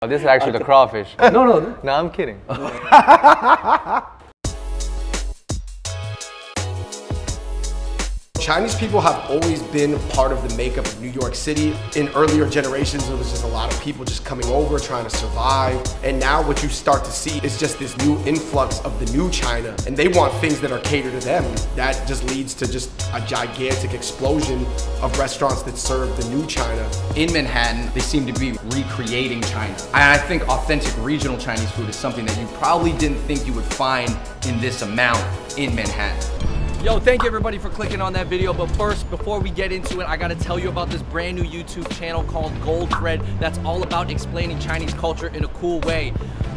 Oh, this is actually the crawfish. No, I'm kidding. Chinese people have always been part of the makeup of New York City. In earlier generations, there was just a lot of people just coming over, trying to survive. And now what you start to see is just this new influx of the new China. And they want things that are catered to them. That just leads to just a gigantic explosion of restaurants that serve the new China. In Manhattan, they seem to be recreating China. And I think authentic regional Chinese food is something that you probably didn't think you would find in this amount in Manhattan. Yo, thank you everybody for clicking on that video. But first, before we get into it, I gotta tell you about this brand new YouTube channel called Gold Thread that's all about explaining Chinese culture in a cool way.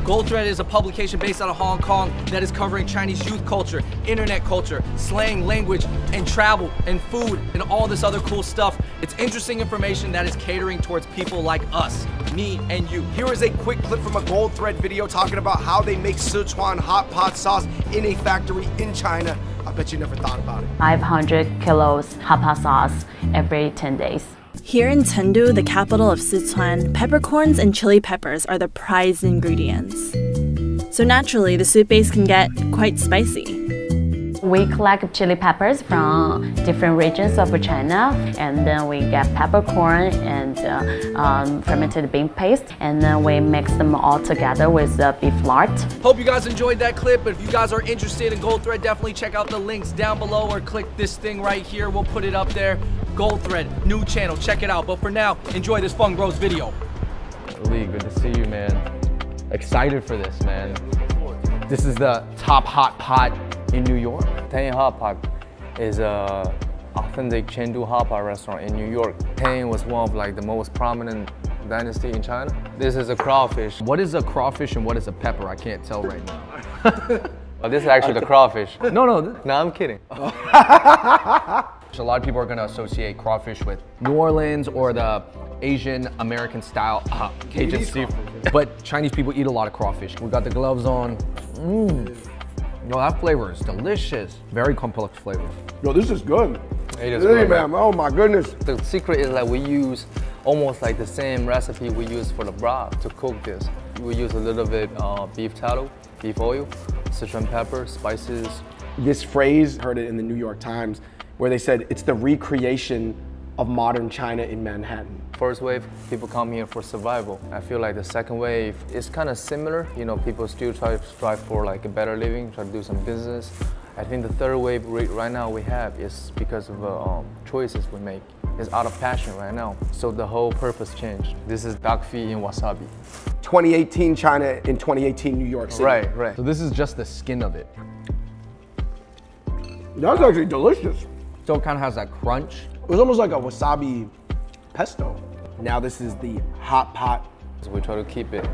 Gold Thread is a publication based out of Hong Kong that is covering Chinese youth culture, internet culture, slang, language, and travel, and food, and all this other cool stuff. It's interesting information that is catering towards people like us, me and you. Here is a quick clip from a Gold Thread video talking about how they make Sichuan hot pot sauce in a factory in China. I bet you never thought about it. 500 kilos hot pot sauce every 10 days. Here in Chengdu, the capital of Sichuan, peppercorns and chili peppers are the prized ingredients. So naturally, the soup base can get quite spicy. We collect chili peppers from different regions of China, and then we get peppercorn and fermented bean paste, and then we mix them all together with the beef lard. Hope you guys enjoyed that clip, but if you guys are interested in Gold Thread, definitely check out the links down below or click this thing right here. We'll put it up there. Gold Thread, new channel, check it out. But for now, enjoy this Fung Bros video. Lee, good to see you, man. Excited for this, man. This is the top hot pot in New York. Tang Hot Pot is a authentic Chengdu hot pot restaurant in New York. Tang was one of like the most prominent dynasty in China. This is a crawfish. What is a crawfish and what is a pepper? I can't tell right now. Oh, this is actually the crawfish. no. I'm kidding. So a lot of people are gonna associate crawfish with New Orleans or the Asian American style Cajun seafood. But Chinese people eat a lot of crawfish. We got the gloves on. Yo, that flavor is delicious. Very complex flavor. Yo, this is good. It is good, man. Oh my goodness. The secret is that we use almost like the same recipe we use for the broth to cook this. We use a little bit beef tallow, beef oil, Sichuan pepper, spices. This phrase, heard it in the New York Times, where they said it's the recreation of modern China in Manhattan. First wave, people come here for survival. I feel like the second wave is kind of similar. You know, people still try to strive for like a better living, try to do some business. I think the third wave right now we have is because of choices we make. It's out of passion right now. So the whole purpose changed. This is duck feet in wasabi. 2018 China in 2018 New York City. Right. So this is just the skin of it. That's actually delicious. So it kind of has that crunch. It was almost like a wasabi pesto. Now this is the hot pot. So we try to keep it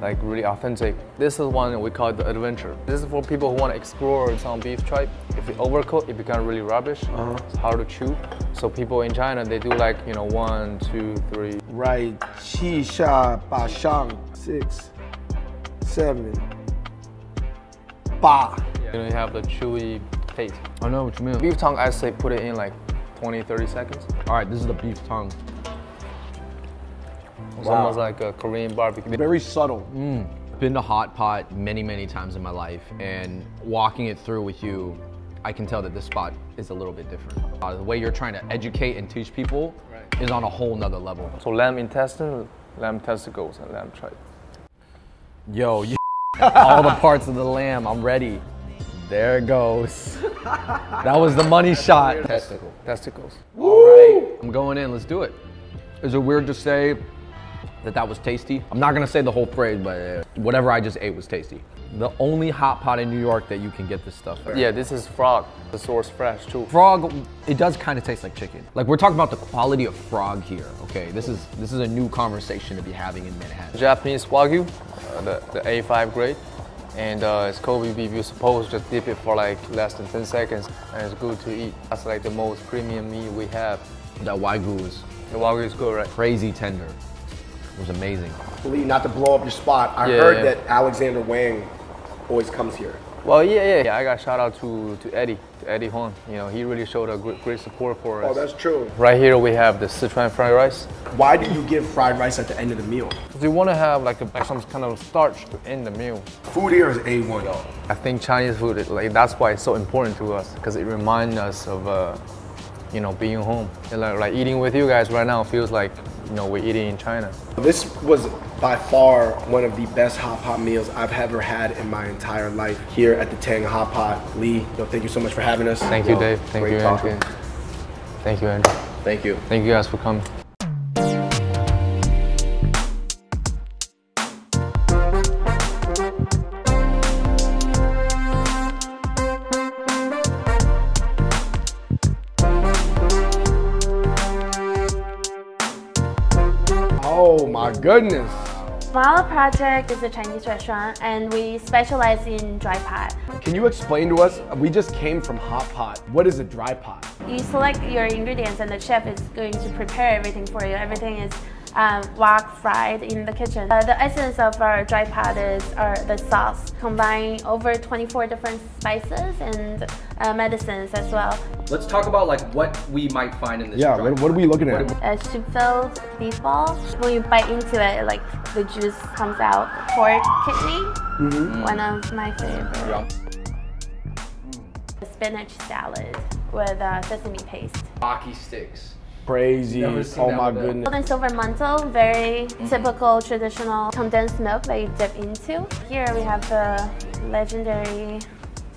like really authentic. This is one that we call the adventure. This is for people who want to explore some beef tripe. If you overcook, it becomes really rubbish. It's hard to chew. So people in China, they do like, 1, 2, 3. Right, 七下八上 6, 7, 8. You have the chewy taste. I know what you mean. Beef tongue, I say put it in like 20, 30 seconds. All right, this is the beef tongue. It's almost like a Korean barbecue. Very subtle. Been to hot pot many times in my life, and walking it through with you, I can tell that this spot is a little bit different. The way you're trying to educate and teach people is on a whole nother level. So lamb intestine, lamb testicles, and lamb tripe. Yo, all the parts of the lamb, I'm ready. There it goes. That was the money shot. Testicles. All right, I'm going in, let's do it. Is it weird to say that was tasty? I'm not gonna say the whole phrase, but whatever I just ate was tasty. The only hot pot in New York that you can get this stuff at. Yeah, this is frog. The source fresh too. Frog, it does kind of taste like chicken. Like we're talking about the quality of frog here, okay? This is a new conversation to be having in Manhattan. Japanese Wagyu, the A5 grade. And it's Kobe beef. You're supposed to just dip it for like less than 10 seconds, and it's good to eat. That's like the most premium meat we have. That Wagyu is... The Wagyu is good, right? Crazy tender. It was amazing. Lee, not to blow up your spot, I heard that Alexander Wang always comes here. Well, yeah. I got shout out to Eddie Huang. You know, he really showed a great support for us. Oh, that's true. Right here we have the Sichuan fried rice. Why do you give fried rice at the end of the meal? Because we want to have like some kind of starch to end the meal. Food here is A1. I think Chinese food, that's why it's so important to us, because it reminds us of, you know, being home. And like eating with you guys right now feels like, you know, we're eating in China. This was by far one of the best hot pot meals I've ever had in my entire life here at the Tang Hot Pot. Lee, thank you so much for having us. Thank you, Dave. Thank you, Andrew. Thank you, Andrew. Thank you. Thank you guys for coming. Oh my goodness. Mala Project is a Chinese restaurant and we specialize in dry pot. Can you explain to us, we just came from hot pot. What is a dry pot? You select your ingredients and the chef is going to prepare everything for you. Everything is wok fried in the kitchen. The essence of our dry pot is the sauce, combine over 24 different spices and medicines as well. Let's talk about like what we might find in this. Yeah, what are we looking at? A soup-filled beef ball. When you bite into it, like the juice comes out. Pork kidney, one of my favorites. Yeah. Spinach salad with sesame paste. Hockey sticks. Crazy. Oh my goodness. Gold and silver mantou, very typical traditional condensed milk that you dip into. Here we have the legendary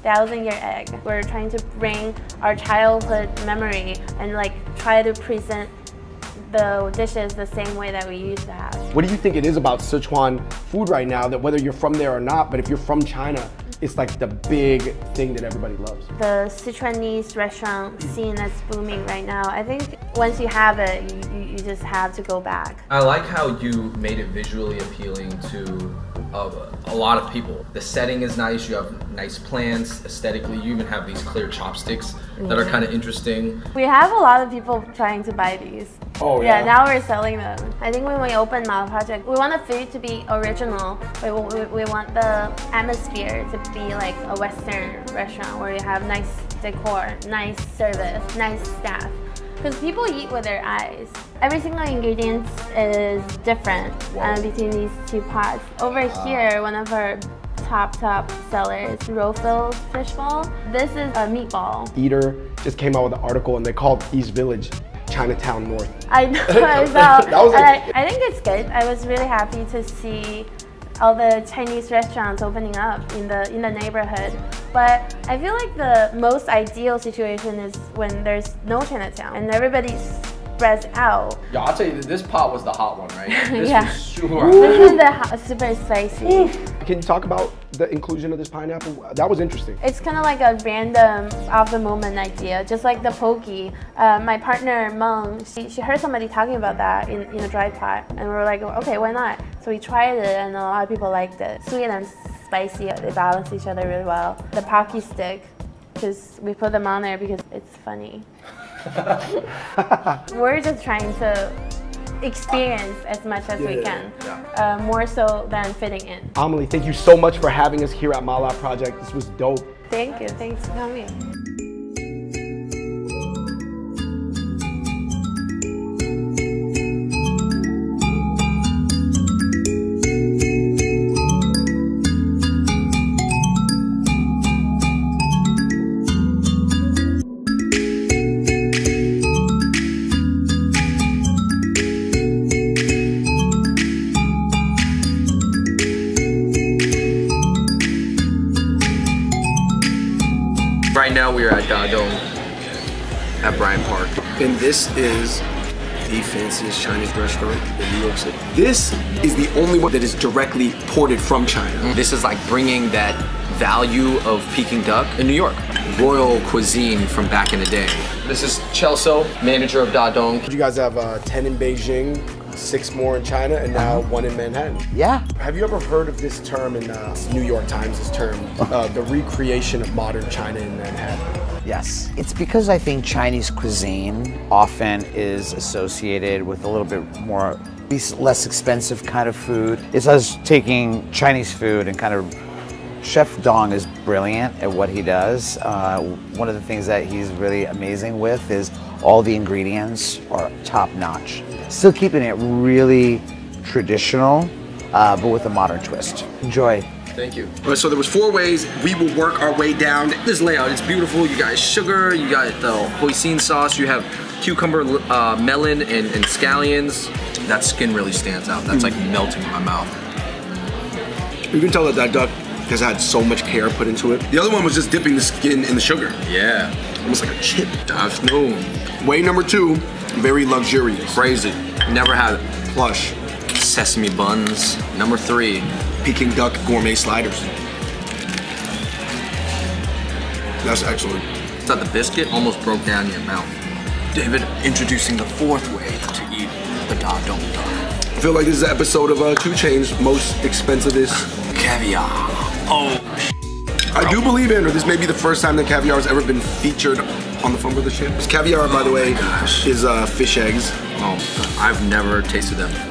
1,000-year egg. We're trying to bring our childhood memory and like try to present the dishes the same way that we used to have. What do you think it is about Sichuan food right now that whether you're from there or not, but if you're from China, it's like the big thing that everybody loves? The Sichuanese restaurant scene that's booming right now. I think once you have it, you just have to go back. I like how you made it visually appealing to a lot of people. The setting is nice, you have nice plants, aesthetically, you even have these clear chopsticks that are kind of interesting. We have a lot of people trying to buy these. Oh yeah? Yeah, now we're selling them. I think when we open Mala Project, we want the food to be original. We want the atmosphere to be like a Western restaurant where you have nice decor, nice service, nice staff. Because people eat with their eyes. Every single ingredient is different between these two pots. Over here, one of our top sellers, roe-filled fish ball. This is a meatball. Eater just came out with an article and they called East Village Chinatown North. I know, I saw. I think it's good. I was really happy to see all the Chinese restaurants opening up in the neighborhood. But I feel like the most ideal situation is when there's no Chinatown and everybody spreads out. Yeah, I'll tell you, this pot was the hot one, right? This Yeah. was sure. This is the hot, super spicy. Can you talk about the inclusion of this pineapple? That was interesting. It's kind of like a random, off-the-moment idea, just like the poke. My partner, Meng, she heard somebody talking about that in a dry pot, and we were like, okay, why not? So we tried it, and a lot of people liked it. Sweet and spicy, they balance each other really well. The pocky stick, because we put them on there because it's funny. We're just trying to experience as much as we can, more so than fitting in. Amelie, thank you so much for having us here at Mala Project. This was dope. Thank you. Thanks for coming. Right now we are at Dadong at Bryant Park. And this is the fanciest Chinese restaurant in New York City. This is the only one that is directly ported from China. This is like bringing that value of Peking duck in New York. Royal cuisine from back in the day. This is Chelso, manager of Dadong. You guys have 10 in Beijing, 6 more in China, and now 1 in Manhattan. Yeah. Have you ever heard of this term in New York Times, this term, the recreation of modern China in Manhattan? Yes. It's because I think Chinese cuisine often is associated with a little bit more, less expensive kind of food. It's us taking Chinese food and kind of Chef Dong is brilliant at what he does. One of the things that he's really amazing with is all the ingredients are top-notch. Still keeping it really traditional, but with a modern twist. Enjoy. Thank you. All right, so there was 4 ways we will work our way down. This layout, it's beautiful. You got sugar, you got the hoisin sauce, you have cucumber, melon, and scallions. That skin really stands out. That's like melting in my mouth. You can tell that that duck has had so much care put into it. The other one was just dipping the skin in the sugar. Yeah. Almost like a chip. That's new. Way number 2, very luxurious. Crazy. Never had it. Plush. Sesame buns. Number 3. Peking duck gourmet sliders. That's excellent. It's that the biscuit almost broke down in your mouth. David, introducing the 4th way to eat the da dong duck. I feel like this is an episode of 2 Chainz' most expensivest caviar. Oh. I do believe, Andrew, this may be the first time that caviar has ever been featured on the Fung Brothers channel. Caviar, by the way, is fish eggs. Oh, I've never tasted that before.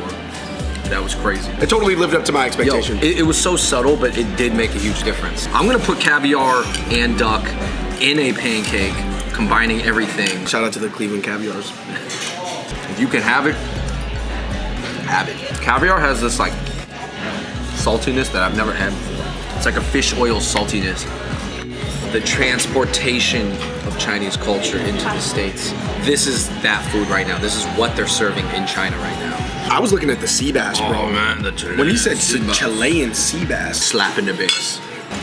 That was crazy. It totally lived up to my expectation. Yo, it was so subtle, but it did make a huge difference. I'm gonna put caviar and duck in a pancake, combining everything. Shout out to the Cleveland Caviars. If you can have it, have it. Caviar has this like saltiness that I've never had before. It's like a fish oil saltiness. The transportation of Chinese culture into the States. This is that food right now. This is what they're serving in China right now. I was looking at the sea bass, bro. Oh man, the Chilean when he said sea bass. Chilean sea bass, Slapping the base.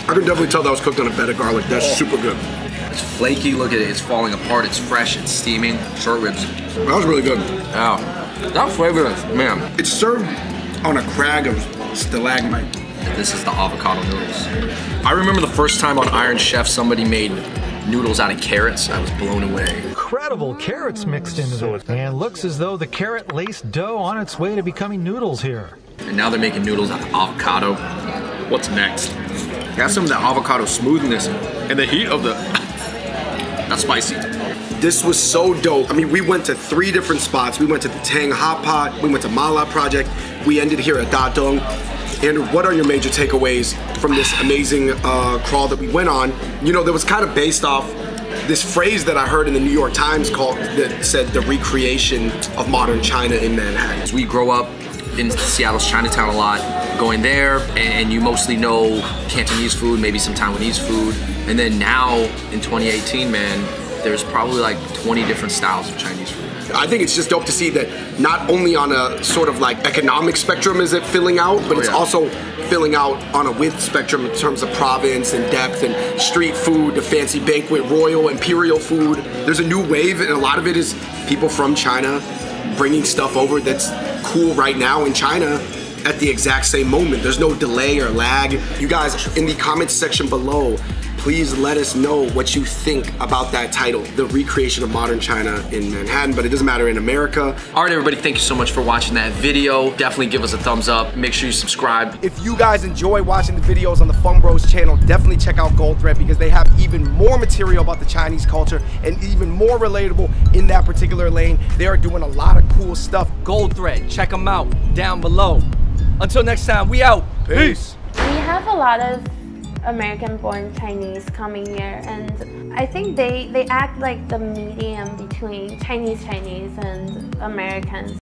I can definitely tell that was cooked on a bed of garlic. That's super good. It's flaky, look at it, it's falling apart, it's fresh, it's steaming. Short ribs. That was really good. Wow. That flavor, man. It's served on a crag of stalagmite. This is the avocado noodles. I remember the first time on Iron Chef somebody made noodles out of carrots. I was blown away. Incredible carrots mixed into it. And looks as though the carrot-laced dough on its way to becoming noodles here. And now they're making noodles out of avocado. What's next? Got some of the avocado smoothness and the heat of the... That's spicy. This was so dope. I mean, we went to 3 different spots. We went to the Tang Hot Pot, we went to Mala Project, we ended here at Da Dong. Andrew, what are your major takeaways from this amazing crawl that we went on? You know, that was kind of based off this phrase that I heard in the New York Times that said the recreation of modern China in Manhattan. As we grow up in Seattle's Chinatown a lot, going there, and you mostly know Cantonese food, maybe some Taiwanese food, and then now in 2018, man, there's probably like 20 different styles of Chinese food. I think it's just dope to see that not only on a sort of like economic spectrum is it filling out, but it's also filling out on a width spectrum in terms of province and depth and street food, the fancy banquet, royal, imperial food. There's a new wave, and a lot of it is people from China bringing stuff over that's cool right now in China at the exact same moment. There's no delay or lag. You guys, in the comments section below, please let us know what you think about that title, The Recreation of Modern China in Manhattan, but it doesn't matter in America. All right, everybody, thank you so much for watching that video. Definitely give us a thumbs up. Make sure you subscribe. If you guys enjoy watching the videos on the Fung Bros channel, definitely check out Gold Thread because they have even more material about the Chinese culture and even more relatable in that particular lane. They are doing a lot of cool stuff. Gold Thread, check them out down below. Until next time, we out. Peace. We have a lot of American-born Chinese coming here, and I think they act like the medium between Chinese and Americans.